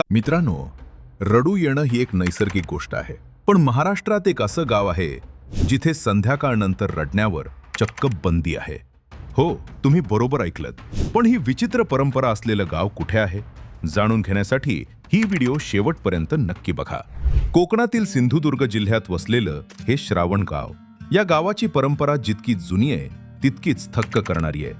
मित्रांनो, रडू येणं ही एक नैसर्गिक गोष्ट आहे. पण महाराष्ट्रात एक असं गाव आहे जिथे संध्याकाळनंतर रडण्यावर चक्क बंदी आहे. हो, तुम्ही बरोबर ऐकलत. पण ही विचित्र परंपरा असलेलं गाव कुठे आहे? जाणून घेण्यासाठी ही व्हिडिओ शेवटपर्यंत नक्की बघा. कोकणातील सिंधुदुर्ग जिल्ह्यात वसलेलं हे श्रावण गाव. या गावाची परंपरा जितकी जुनी आहे तितकीच थक्क करणारी आहे.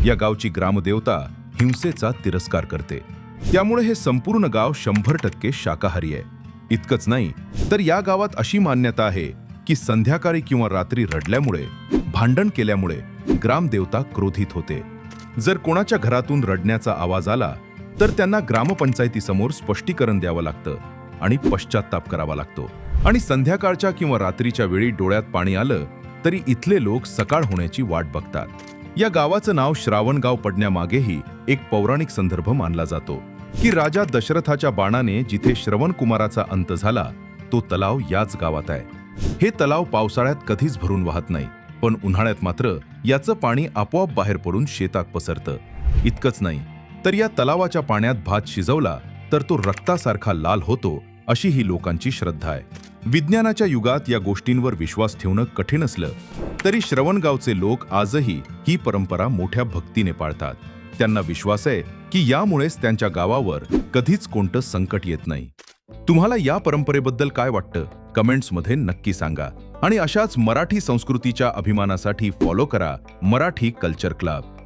या गावची ग्रामदेवता हिंसेचा तिरस्कार करते. त्यामुळे हे संपूर्ण गाव 100% शाकाहारी आहे. इतकंच नाही तर या गावात अशी मान्यता आहे की संध्याकाळी किंवा रात्री रडल्यामुळे, भांडण केल्यामुळे ग्रामदेवता क्रोधित होते. जर कोणाच्या घरातून रडण्याचा आवाज आला तर त्यांना ग्रामपंचायतीसमोर स्पष्टीकरण द्यावं लागतं आणि पश्चात्ताप करावा लागतो. आणि संध्याकाळच्या किंवा रात्रीच्या वेळी डोळ्यात पाणी आलं तरी इथले लोक सकाळ होण्याची वाट बघतात. या गावाचं नाव श्रावणगाव पडण्यामागेही एक पौराणिक संदर्भ मानला जातो की राजा दशरथाच्या बाणाने जिथे श्रवण कुमाराचा अंत झाला तो तलाव याच गावात आहे. हे तलाव पावसाळ्यात कधीच भरून वाहत नाही, पण उन्हाळ्यात मात्र याचं पाणी आपोआप बाहेर पडून शेतात पसरतं. इतकंच नाही तर या तलावाच्या पाण्यात भात शिजवला तर तो रक्तासारखा लाल होतो, अशी ही लोकांची श्रद्धा आहे. विज्ञानाच्या युगात या गोष्टींवर विश्वास ठेवणं कठीण असलं तरी श्रवणगावचे लोक आजही ही परंपरा मोठ्या भक्तीने पाळतात. त्यांना विश्वास आहे की यामुळेच त्यांच्या गावावर कधीच कोणतं संकट येत नाही. तुम्हाला या परंपरेबद्दल काय वाटतं? कमेंट्समध्ये नक्की सांगा. आणि अशाच मराठी संस्कृतीच्या अभिमानासाठी फॉलो करा मराठी कल्चर क्लब.